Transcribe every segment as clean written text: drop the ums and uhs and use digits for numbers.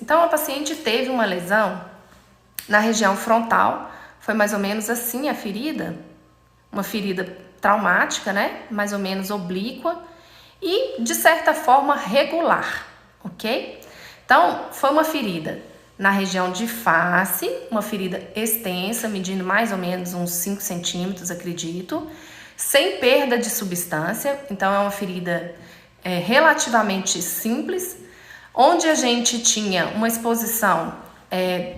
Então, a paciente teve uma lesão na região frontal, foi mais ou menos assim a ferida, uma ferida traumática, né? Mais ou menos oblíqua e, de certa forma, regular, ok? Então, foi uma ferida na região de face, uma ferida extensa, medindo mais ou menos uns 5 centímetros, acredito, sem perda de substância. Então, é uma ferida relativamente simples, onde a gente tinha uma exposição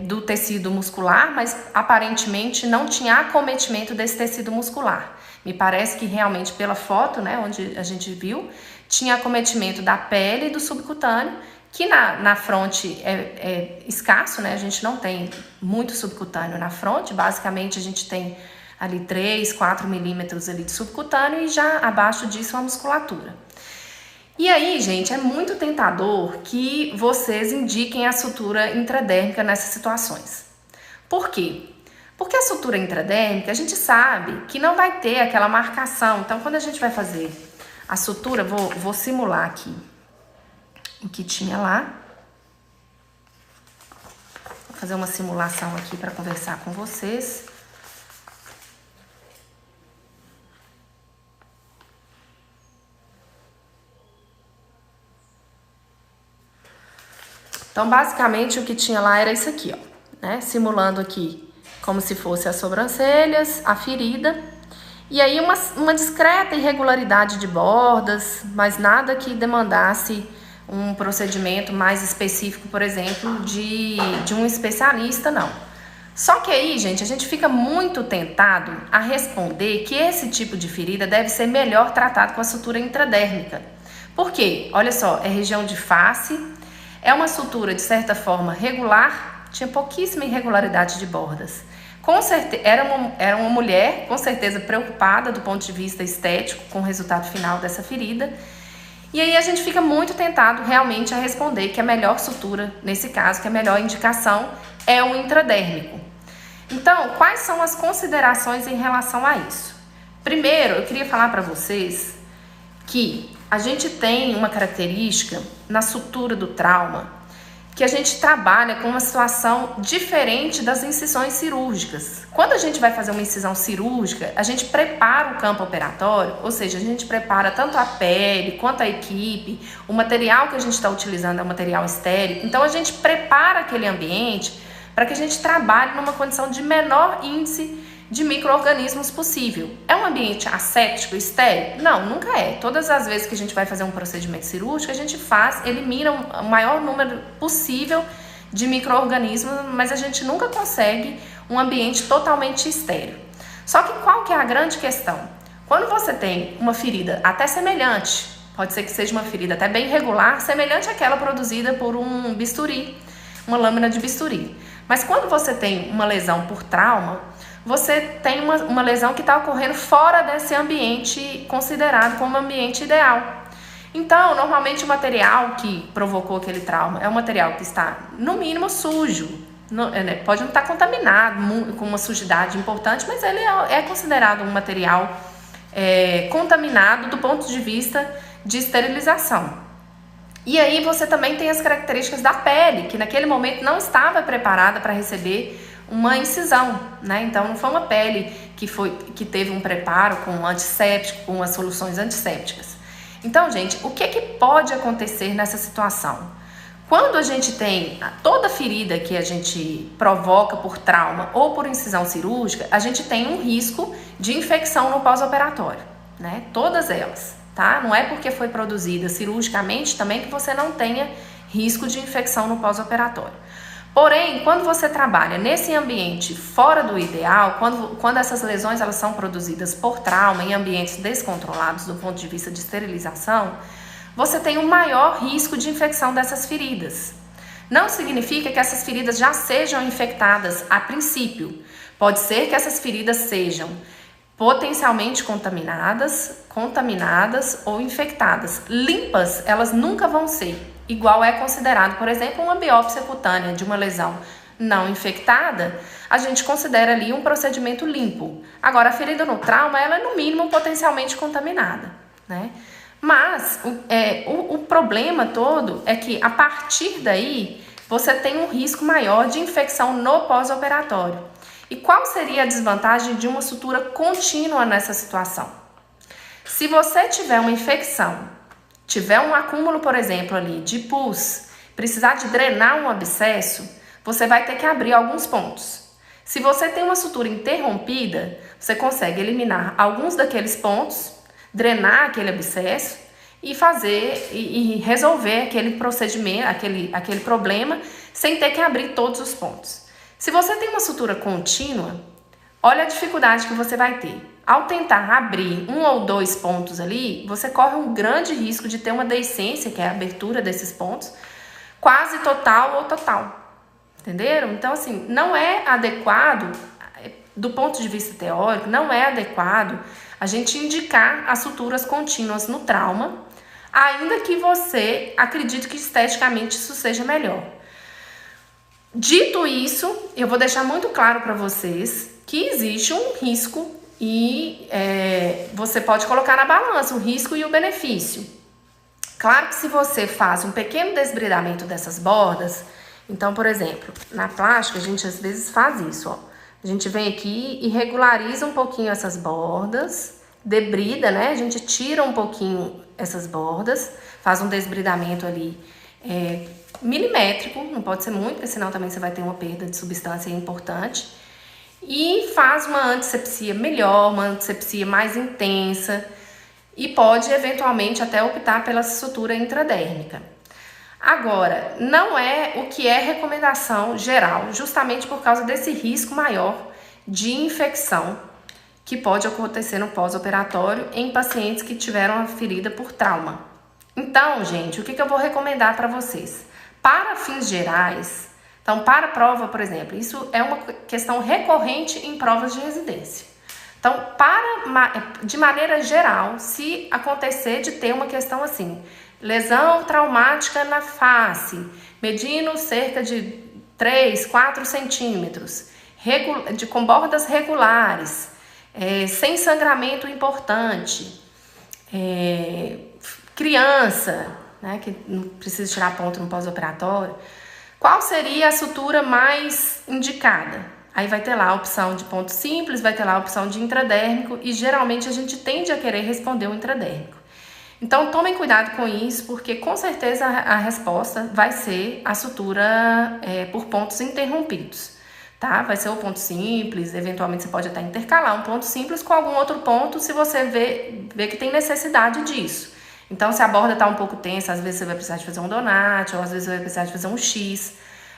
do tecido muscular, mas aparentemente não tinha acometimento desse tecido muscular. Me parece que realmente pela foto, né, onde a gente viu, tinha acometimento da pele e do subcutâneo, que na fronte é escasso, né? A gente não tem muito subcutâneo na fronte, basicamente a gente tem ali 3, 4 milímetros ali de subcutâneo e já abaixo disso a musculatura. E aí, gente, é muito tentador que vocês indiquem a sutura intradérmica nessas situações. Por quê? Porque a sutura intradérmica, a gente sabe que não vai ter aquela marcação. Então, quando a gente vai fazer a sutura, vou simular aqui o que tinha lá. Vou fazer uma simulação aqui para conversar com vocês. Então, basicamente, o que tinha lá era isso aqui, ó, né? Simulando aqui como se fosse as sobrancelhas, a ferida. E aí uma discreta irregularidade de bordas, mas nada que demandasse um procedimento mais específico, por exemplo, de um especialista, não. Só que aí, gente, a gente fica muito tentado a responder que esse tipo de ferida deve ser melhor tratado com a sutura intradérmica. Por quê? Olha só, é região de face, é uma sutura de certa forma regular, tinha pouquíssima irregularidade de bordas. Com certeza, era uma mulher, com certeza, preocupada do ponto de vista estético com o resultado final dessa ferida. E aí a gente fica muito tentado realmente a responder que a melhor sutura, nesse caso, que a melhor indicação é o intradérmico. Então, quais são as considerações em relação a isso? Primeiro, eu queria falar para vocês que a gente tem uma característica na sutura do trauma, que a gente trabalha com uma situação diferente das incisões cirúrgicas. Quando a gente vai fazer uma incisão cirúrgica, a gente prepara o campo operatório, ou seja, a gente prepara tanto a pele quanto a equipe, o material que a gente está utilizando é um material estéril, então a gente prepara aquele ambiente para que a gente trabalhe numa condição de menor índice de micro-organismos possível. É um ambiente asséptico, estéril? Não, nunca é. Todas as vezes que a gente vai fazer um procedimento cirúrgico, a gente elimina o maior número possível de micro-organismos, mas a gente nunca consegue um ambiente totalmente estéril. Só que qual que é a grande questão? Quando você tem uma ferida até semelhante, pode ser que seja uma ferida até bem regular, semelhante àquela produzida por um bisturi, uma lâmina de bisturi. Mas quando você tem uma lesão por trauma, você tem uma lesão que está ocorrendo fora desse ambiente considerado como ambiente ideal. Então, normalmente o material que provocou aquele trauma é um material que está, no mínimo, sujo. Pode não estar contaminado, com uma sujidade importante, mas ele é considerado um material contaminado do ponto de vista de esterilização. E aí você também tem as características da pele, que naquele momento não estava preparada para receber uma incisão, né? Então não foi uma pele que teve um preparo com antisséptico, com as soluções antissépticas. Então, gente, o que pode acontecer nessa situação? Quando a gente tem toda ferida que a gente provoca por trauma ou por incisão cirúrgica, a gente tem um risco de infecção no pós-operatório, né? Todas elas, tá? Não é porque foi produzida cirurgicamente também que você não tenha risco de infecção no pós-operatório. Porém, quando você trabalha nesse ambiente fora do ideal, quando essas lesões elas são produzidas por trauma em ambientes descontrolados do ponto de vista de esterilização, você tem um maior risco de infecção dessas feridas. Não significa que essas feridas já sejam infectadas a princípio. Pode ser que essas feridas sejam potencialmente contaminadas ou infectadas. Limpas, elas nunca vão ser. Igual é considerado, por exemplo, uma biópsia cutânea de uma lesão não infectada, a gente considera ali um procedimento limpo. Agora, a ferida no trauma, ela é no mínimo potencialmente contaminada, né? Mas o problema todo é que a partir daí você tem um risco maior de infecção no pós-operatório. E qual seria a desvantagem de uma sutura contínua nessa situação? Se você tiver uma infecção, tiver um acúmulo, por exemplo, ali de pus, precisar de drenar um abscesso, você vai ter que abrir alguns pontos. Se você tem uma sutura interrompida, você consegue eliminar alguns daqueles pontos, drenar aquele abscesso e fazer e resolver aquele procedimento, aquele problema, sem ter que abrir todos os pontos. Se você tem uma sutura contínua, olha a dificuldade que você vai ter. Ao tentar abrir um ou dois pontos ali, você corre um grande risco de ter uma deiscência, que é a abertura desses pontos, quase total ou total. Entenderam? Então, assim, não é adequado, do ponto de vista teórico, não é adequado a gente indicar as suturas contínuas no trauma, ainda que você acredite que esteticamente isso seja melhor. Dito isso, eu vou deixar muito claro para vocês que existe um risco e você pode colocar na balança o risco e o benefício. Claro que se você faz um pequeno desbridamento dessas bordas, então, por exemplo, na plástica a gente às vezes faz isso, ó. A gente vem aqui e regulariza um pouquinho essas bordas, debrida, né? A gente tira um pouquinho essas bordas, faz um desbridamento ali milimétrico, não pode ser muito, porque senão também você vai ter uma perda de substância importante. E faz uma antisepsia melhor, uma antisepsia mais intensa e pode eventualmente até optar pela sutura intradérmica. Agora, não é o que é recomendação geral, justamente por causa desse risco maior de infecção que pode acontecer no pós-operatório em pacientes que tiveram a ferida por trauma. Então, gente, o que eu vou recomendar para vocês? Para fins gerais, então, para a prova, por exemplo, isso é uma questão recorrente em provas de residência. Então, de maneira geral, se acontecer de ter uma questão assim, lesão traumática na face, medindo cerca de 3, 4 centímetros, com bordas regulares, sem sangramento importante, criança, né, que não precisa tirar ponto no pós-operatório, qual seria a sutura mais indicada? Aí vai ter lá a opção de ponto simples, vai ter lá a opção de intradérmico e geralmente a gente tende a querer responder o intradérmico. Então tomem cuidado com isso, porque com certeza a resposta vai ser a sutura por pontos interrompidos, tá? Vai ser o ponto simples, eventualmente você pode até intercalar um ponto simples com algum outro ponto se você vê que tem necessidade disso. Então se a borda está um pouco tensa, às vezes você vai precisar de fazer um donate, ou às vezes você vai precisar de fazer um X,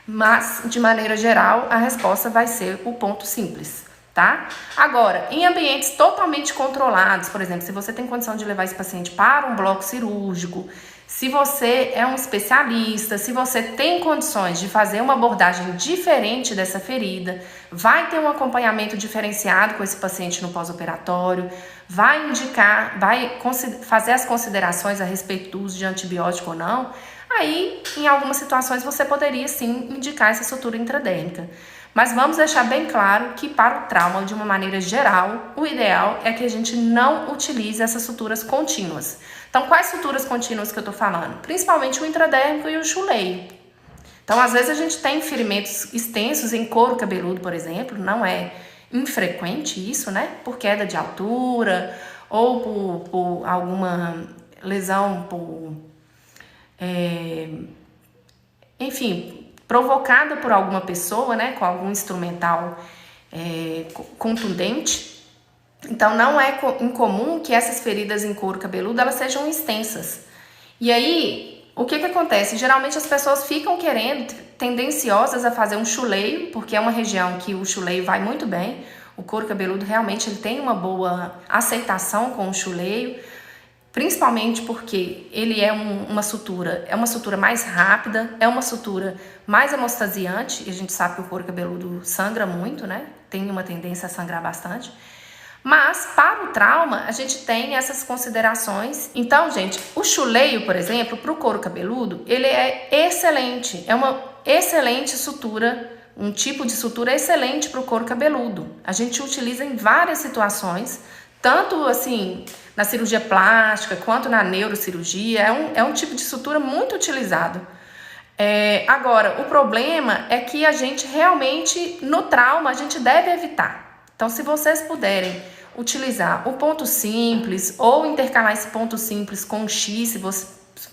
mas de maneira geral a resposta vai ser o ponto simples. Tá? Agora, em ambientes totalmente controlados, por exemplo, se você tem condição de levar esse paciente para um bloco cirúrgico, se você é um especialista, se você tem condições de fazer uma abordagem diferente dessa ferida, vai ter um acompanhamento diferenciado com esse paciente no pós-operatório, vai indicar, vai fazer as considerações a respeito do uso de antibiótico ou não, aí, em algumas situações, você poderia sim indicar essa sutura intradérmica. Mas vamos deixar bem claro que para o trauma, de uma maneira geral, o ideal é que a gente não utilize essas suturas contínuas. Então, quais suturas contínuas que eu tô falando? Principalmente o intradérmico e o chuleio. Então, às vezes a gente tem ferimentos extensos em couro cabeludo, por exemplo, não é infrequente isso, né? Por queda de altura ou por alguma lesão, enfim, provocada por alguma pessoa, né, com algum instrumental contundente. Então, não é incomum que essas feridas em couro cabeludo elas sejam extensas. E aí, o que acontece? Geralmente as pessoas ficam tendenciosas a fazer um chuleio, porque é uma região que o chuleio vai muito bem. O couro cabeludo realmente ele tem uma boa aceitação com o chuleio, principalmente porque ele é uma sutura mais rápida, é uma sutura mais hemostasiante, e a gente sabe que o couro cabeludo sangra muito, né? Tem uma tendência a sangrar bastante. Mas para o trauma, a gente tem essas considerações. Então, gente, o chuleio, por exemplo, para o couro cabeludo, ele é excelente, é uma excelente sutura, um tipo de sutura excelente para o couro cabeludo. A gente utiliza em várias situações, tanto assim na cirurgia plástica quanto na neurocirurgia, é um tipo de sutura muito utilizado. Agora, o problema é que a gente realmente, no trauma, a gente deve evitar. Então, se vocês puderem utilizar o ponto simples ou intercalar esse ponto simples com um X, se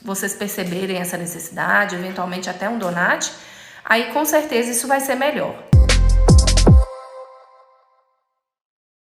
vocês perceberem essa necessidade, eventualmente até um donate, aí com certeza isso vai ser melhor.